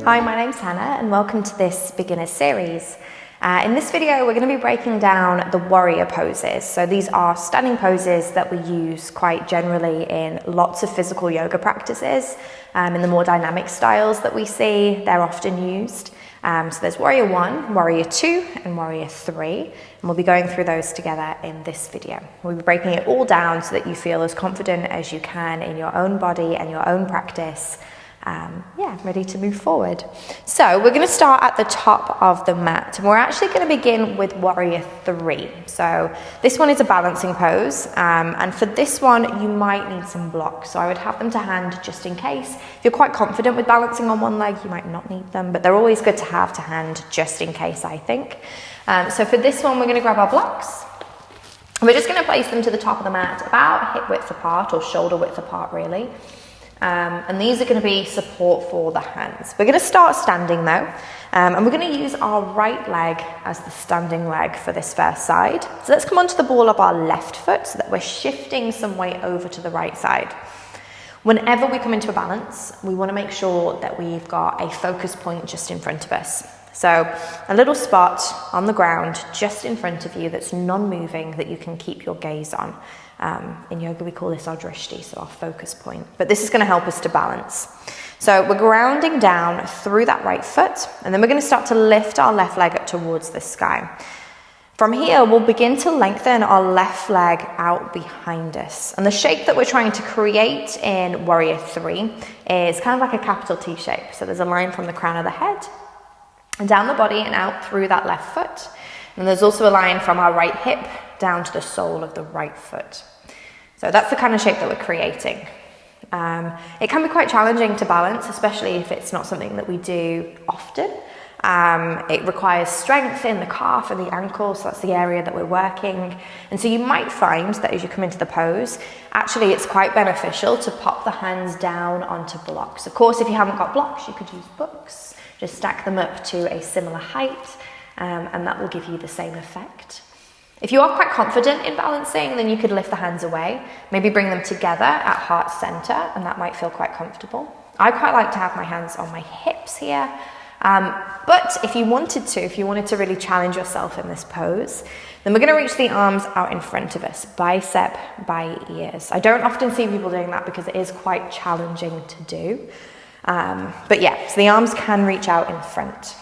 Hi, my name's Hannah and welcome to this beginner series. In this video we're going to be breaking down the warrior poses. So these are standing poses that we use quite generally in lots of physical yoga practices. In the more dynamic styles that we see, they're often used. So there's warrior 1, warrior 2 and warrior 3, and we'll be going through those together in this video. We'll be breaking it all down so that you feel as confident as you can in your own body and your own practice. Ready to move forward. So we're going to start at the top of the mat, and we're actually going to begin with warrior 3. So this one is a balancing pose, and for this one you might need some blocks, so I would have them to hand just in case. If you're quite confident with balancing on one leg, you might not need them, but they're always good to have to hand just in case, I think. So for this one we're going to grab our blocks. We're just going to place them to the top of the mat, about hip width apart, or shoulder width apart really. And these are going to be support for the hands. We're going to start standing though, and we're going to use our right leg as the standing leg for this first side. So let's come onto the ball of our left foot so that we're shifting some weight over to the right side. Whenever we come into a balance, we want to make sure that we've got a focus point just in front of us. So a little spot on the ground just in front of you that's non-moving that you can keep your gaze on. In yoga we call this our drishti, so our focus point. But this is going to help us to balance. So we're grounding down through that right foot, and then we're going to start to lift our left leg up towards the sky. From here we'll begin to lengthen our left leg out behind us. And the shape that we're trying to create in warrior 3 is kind of like a capital T shape. So there's a line from the crown of the head and down the body and out through that left foot. And there's also a line from our right hip down to the sole of the right foot. So that's the kind of shape that we're creating. It can be quite challenging to balance, especially if it's not something that we do often. It requires strength in the calf and the ankle, so that's the area that we're working. And so you might find that as you come into the pose, actually it's quite beneficial to pop the hands down onto blocks. Of course, if you haven't got blocks, you could use books. Just stack them up to a similar height, and that will give you the same effect. If you are quite confident in balancing, then you could lift the hands away, maybe bring them together at heart center, and that might feel quite comfortable. I quite like to have my hands on my hips here, but if you wanted to really challenge yourself in this pose, then we're going to reach the arms out in front of us, bicep by ears. I don't often see people doing that because it is quite challenging to do. But yeah, so the arms can reach out in front.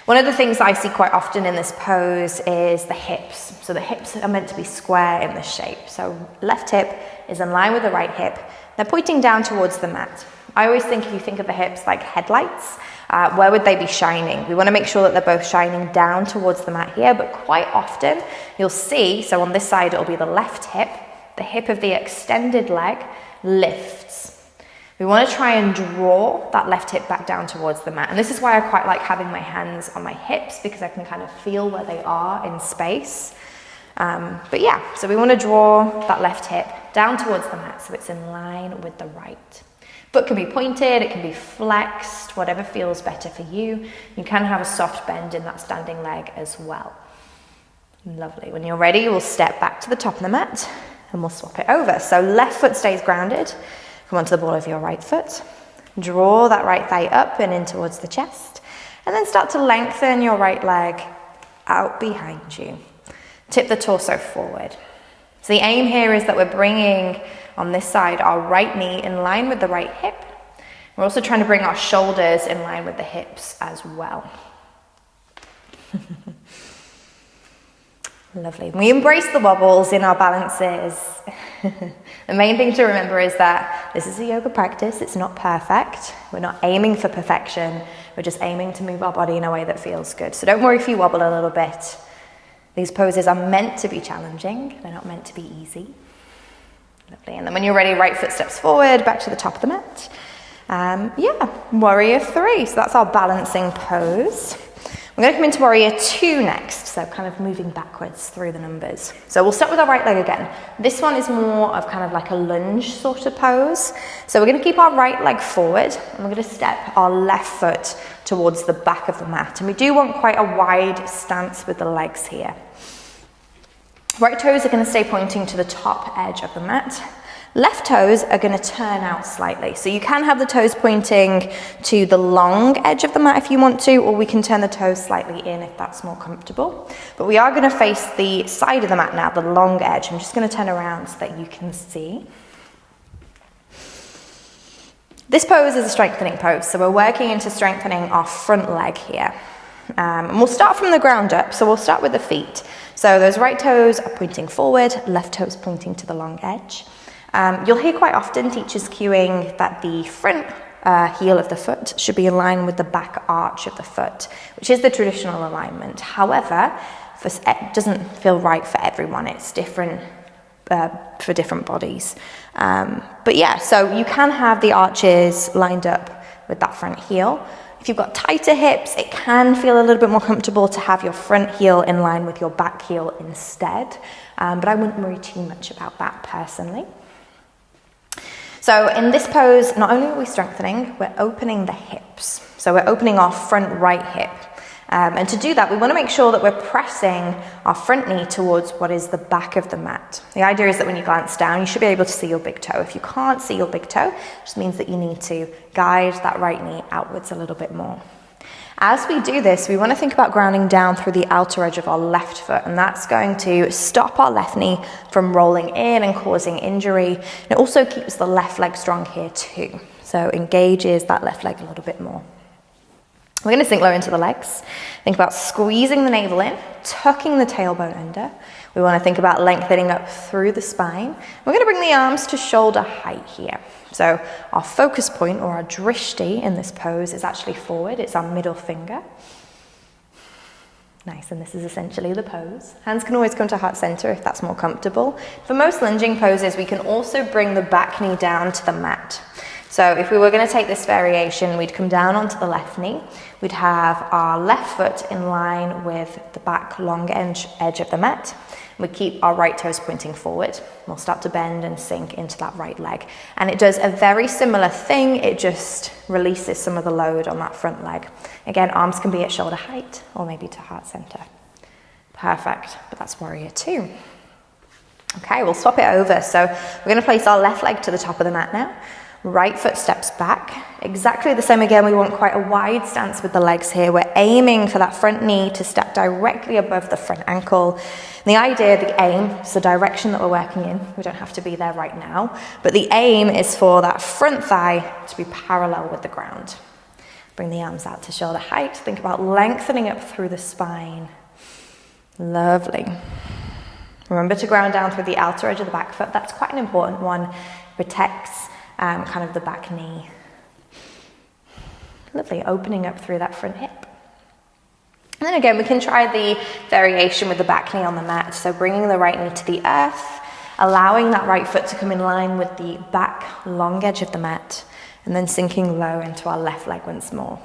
One of the things I see quite often in this pose is the hips. So the hips are meant to be square in this shape. So left hip is in line with the right hip. They're pointing down towards the mat. I always think if you think of the hips like headlights, where would they be shining? We want to make sure that they're both shining down towards the mat here, but quite often you'll see, so on this side it'll be the left hip, the hip of the extended leg lifts. We want to try and draw that left hip back down towards the mat. And this is why I quite like having my hands on my hips, because I can kind of feel where they are in space. So we want to draw that left hip down towards the mat so it's in line with the right. Foot can be pointed, it can be flexed, whatever feels better for you. You can have a soft bend in that standing leg as well. Lovely. When you're ready, we'll step back to the top of the mat and we'll swap it over. So left foot stays grounded. Come onto the ball of your right foot, draw that right thigh up and in towards the chest, and then start to lengthen your right leg out behind you. Tip the torso forward. So the aim here is that we're bringing on this side our right knee in line with the right hip. We're also trying to bring our shoulders in line with the hips as well. Lovely. We embrace the wobbles in our balances. The main thing to remember is that this is a yoga practice. It's not perfect. We're not aiming for perfection. We're just aiming to move our body in a way that feels good. So don't worry if you wobble a little bit. These poses are meant to be challenging. They're not meant to be easy. Lovely. And then when you're ready, right foot steps forward, back to the top of the mat. Warrior 3. So that's our balancing pose. We're going to come into warrior 2 next, so kind of moving backwards through the numbers. So we'll start with our right leg again. This one is more of kind of like a lunge sort of pose. So we're going to keep our right leg forward, and we're going to step our left foot towards the back of the mat. And we do want quite a wide stance with the legs here. Right toes are going to stay pointing to the top edge of the mat. Left toes are going to turn out slightly. So you can have the toes pointing to the long edge of the mat if you want to, or we can turn the toes slightly in if that's more comfortable. But we are going to face the side of the mat now, the long edge. I'm just going to turn around so that you can see. This pose is a strengthening pose, so we're working into strengthening our front leg here. And we'll start from the ground up, so we'll start with the feet. So those right toes are pointing forward, left toes pointing to the long edge. You'll hear quite often teachers cueing that the front heel of the foot should be in line with the back arch of the foot, which is the traditional alignment. However, it doesn't feel right for everyone. It's different for different bodies. But yeah, so you can have the arches lined up with that front heel. If you've got tighter hips, it can feel a little bit more comfortable to have your front heel in line with your back heel instead. But I wouldn't worry too much about that personally. So in this pose, not only are we strengthening, we're opening the hips. So we're opening our front right hip. And to do that, we want to make sure that we're pressing our front knee towards what is the back of the mat. The idea is that when you glance down, you should be able to see your big toe. If you can't see your big toe, it just means that you need to guide that right knee outwards a little bit more. As we do this, we want to think about grounding down through the outer edge of our left foot, and that's going to stop our left knee from rolling in and causing injury. And it also keeps the left leg strong here too. So engages that left leg a little bit more. We're going to sink low into the legs. Think about squeezing the navel in, tucking the tailbone under. We want to think about lengthening up through the spine. We're going to bring the arms to shoulder height here. So our focus point, or our drishti in this pose, is actually forward. It's our middle finger. Nice, and this is essentially the pose. Hands can always come to heart center if that's more comfortable. For most lunging poses, we can also bring the back knee down to the mat. So if we were going to take this variation, we'd come down onto the left knee. We'd have our left foot in line with the back long edge of the mat. We keep our right toes pointing forward. We'll start to bend and sink into that right leg. And it does a very similar thing. It just releases some of the load on that front leg. Again, arms can be at shoulder height or maybe to heart center. Perfect, but that's warrior two. Okay, we'll swap it over. So we're going to place our left leg to the top of the mat now. Right foot steps back. Exactly the same again, we want quite a wide stance with the legs here. We're aiming for that front knee to step directly above the front ankle. And the idea, the aim, is the direction that we're working in. We don't have to be there right now. But the aim is for that front thigh to be parallel with the ground. Bring the arms out to shoulder height. Think about lengthening up through the spine. Lovely. Remember to ground down through the outer edge of the back foot. That's quite an important one. Protects kind of the back knee. Lovely, opening up through that front hip. And then again, we can try the variation with the back knee on the mat. So bringing the right knee to the earth, allowing that right foot to come in line with the back long edge of the mat, and then sinking low into our left leg once more.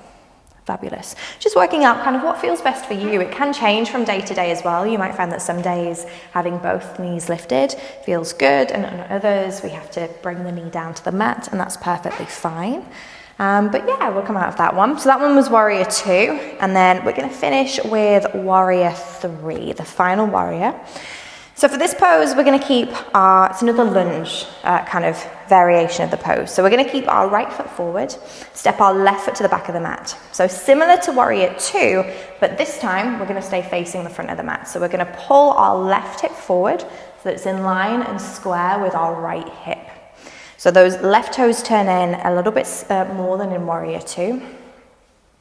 Fabulous. Just working out kind of what feels best for you. It can change from day to day as well. You might find that some days having both knees lifted feels good, and on others we have to bring the knee down to the mat, and that's perfectly fine. But yeah, we'll come out of that one. So that one was warrior two, and then we're going to finish with warrior three, the final warrior. So for this pose, we're going to keep it's another lunge kind of variation of the pose. So we're going to keep our right foot forward, step our left foot to the back of the mat. So similar to warrior two, but this time we're going to stay facing the front of the mat. So we're going to pull our left hip forward so that it's in line and square with our right hip. So those left toes turn in a little bit more than in warrior two.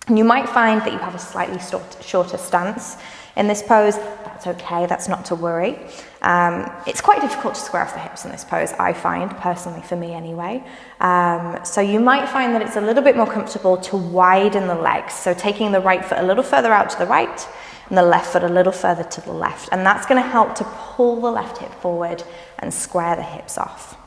And you might find that you have a slightly shorter stance in this pose. That's okay, that's not to worry. It's quite difficult to square off the hips in this pose, I find, personally, for me anyway. So you might find that it's a little bit more comfortable to widen the legs. So taking the right foot a little further out to the right and the left foot a little further to the left. And that's going to help to pull the left hip forward and square the hips off.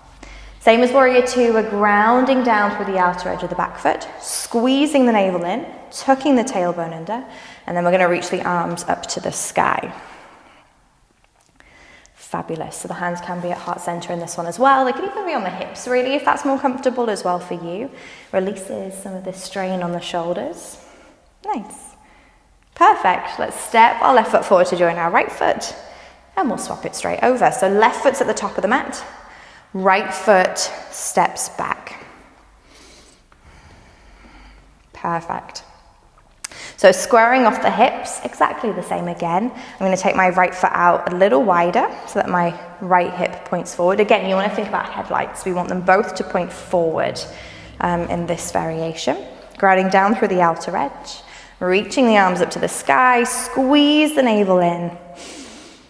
Same as warrior two, we're grounding down through the outer edge of the back foot, squeezing the navel in, tucking the tailbone under, and then we're going to reach the arms up to the sky. Fabulous. So the hands can be at heart center in this one as well. They can even be on the hips, really, if that's more comfortable as well for you. Releases some of this strain on the shoulders. Nice. Perfect. Let's step our left foot forward to join our right foot, and we'll swap it straight over. So left foot's at the top of the mat. Right foot steps back. Perfect. So squaring off the hips, exactly the same again. I'm going to take my right foot out a little wider so that my right hip points forward. Again, you want to think about headlights. We want them both to point forward in this variation. Grounding down through the outer edge, reaching the arms up to the sky, squeeze the navel in,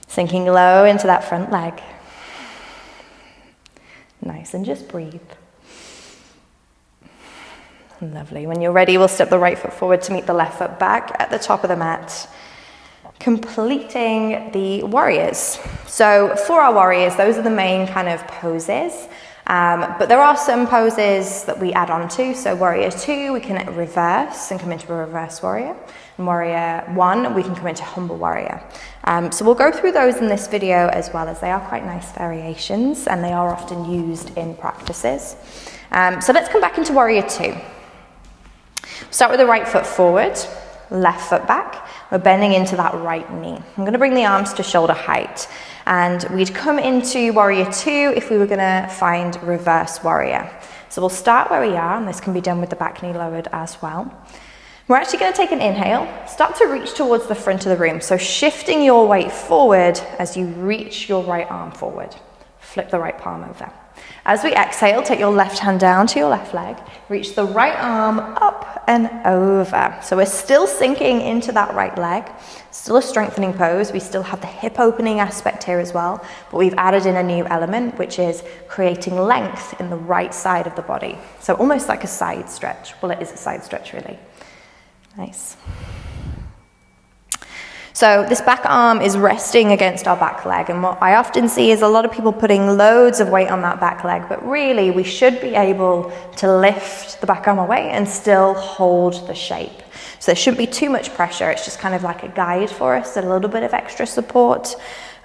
sinking low into that front leg. Nice, and just breathe. Lovely. When you're ready, we'll step the right foot forward to meet the left foot back at the top of the mat, completing the warriors. So for our warriors, those are the main kind of poses. But there are some poses that we add on to. So warrior 2, we can reverse and come into a reverse warrior. And warrior 1, we can come into humble warrior. So we'll go through those in this video as well, as they are quite nice variations and they are often used in practices. So let's come back into warrior 2. Start with the right foot forward, left foot back. We're bending into that right knee. I'm going to bring the arms to shoulder height. And we'd come into warrior 2 if we were going to find reverse warrior. So we'll start where we are, and this can be done with the back knee lowered as well. We're actually going to take an inhale, start to reach towards the front of the room. So shifting your weight forward as you reach your right arm forward. Flip the right palm over. As we exhale, take your left hand down to your left leg, reach the right arm up and over. So we're still sinking into that right leg, still a strengthening pose. We still have the hip opening aspect here as well, but we've added in a new element, which is creating length in the right side of the body. So almost like a side stretch. Well, it is a side stretch really. Nice. So this back arm is resting against our back leg, and what I often see is a lot of people putting loads of weight on that back leg, but really we should be able to lift the back arm away and still hold the shape. So there shouldn't be too much pressure, it's just kind of like a guide for us, a little bit of extra support.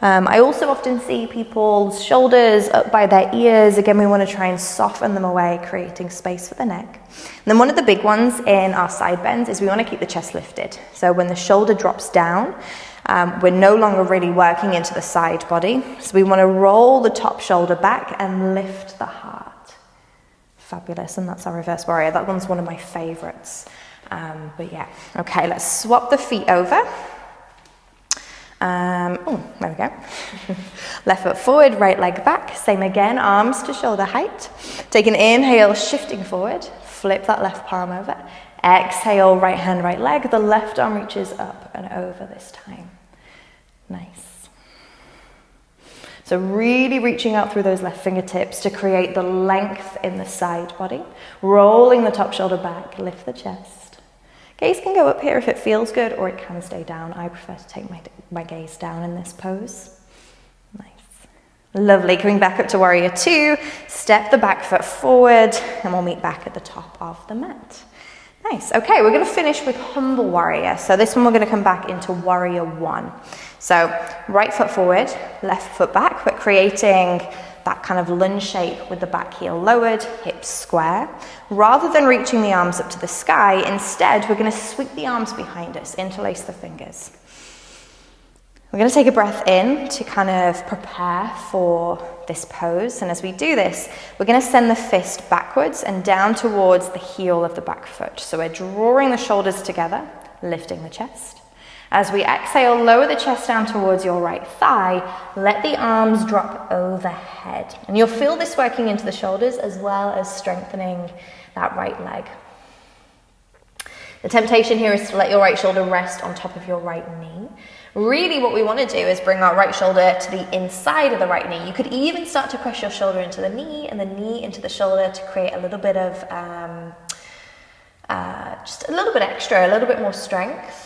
I also often see people's shoulders up by their ears. Again, we want to try and soften them away, creating space for the neck. And then one of the big ones in our side bends is we want to keep the chest lifted. So when the shoulder drops down, we're no longer really working into the side body. So we want to roll the top shoulder back and lift the heart. Fabulous, and that's our reverse warrior. That one's one of my favorites. But yeah, okay, let's swap the feet over. There we go. Left foot forward, right leg back. Same again, arms to shoulder height. Take an inhale, shifting forward. Flip that left palm over. Exhale, right hand, right leg. The left arm reaches up and over this time. Nice. So really reaching out through those left fingertips to create the length in the side body. Rolling the top shoulder back, lift the chest. Gaze can go up here if it feels good, or it can stay down. I prefer to take my gaze down in this pose. Nice. Lovely. Coming back up to warrior 2, step the back foot forward, and we'll meet back at the top of the mat. Nice. Okay, we're going to finish with humble warrior. So this one we're going to come back into warrior 1. So right foot forward, left foot back, but creating that kind of lunge shape with the back heel lowered, hips square. Rather than reaching the arms up to the sky, instead we're going to sweep the arms behind us, interlace the fingers. We're going to take a breath in to kind of prepare for this pose, and as we do this, we're going to send the fist backwards and down towards the heel of the back foot. So we're drawing the shoulders together, lifting the chest. As we exhale, lower the chest down towards your right thigh. Let the arms drop overhead. And you'll feel this working into the shoulders as well as strengthening that right leg. The temptation here is to let your right shoulder rest on top of your right knee. Really what we want to do is bring our right shoulder to the inside of the right knee. You could even start to press your shoulder into the knee and the knee into the shoulder to create a little bit of, just a little bit extra, a little bit more strength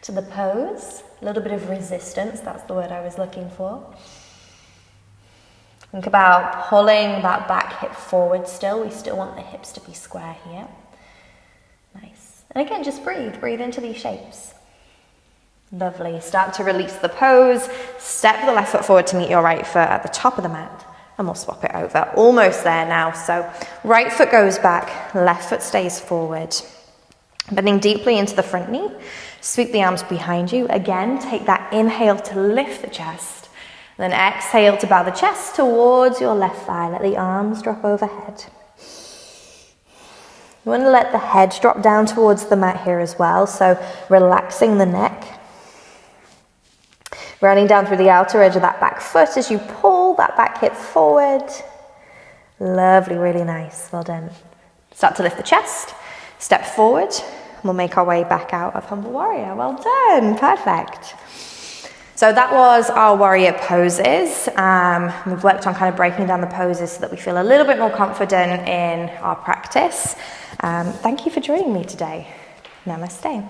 to the pose, a little bit of resistance, that's the word I was looking for. Think about pulling that back hip forward still. We still want the hips to be square here. Nice. And again, just breathe into these shapes. Lovely. Start to release the pose. Step the left foot forward to meet your right foot at the top of the mat, and we'll swap it over. Almost there now. So right foot goes back, left foot stays forward. Bending deeply into the front knee, sweep the arms behind you. Again, take that inhale to lift the chest, Then exhale to bow the chest towards your left thigh. Let the arms drop overhead. You want to let the head drop down towards the mat here as well, so relaxing the neck. Rounding down through the outer edge of that back foot as you pull that back hip forward. Lovely, really nice, well done. Start to lift the chest, step forward. We'll make our way back out of Humble Warrior. Well done, perfect. So that was our warrior poses. We've worked on kind of breaking down the poses so that we feel a little bit more confident in our practice. Thank you for joining me today. Namaste.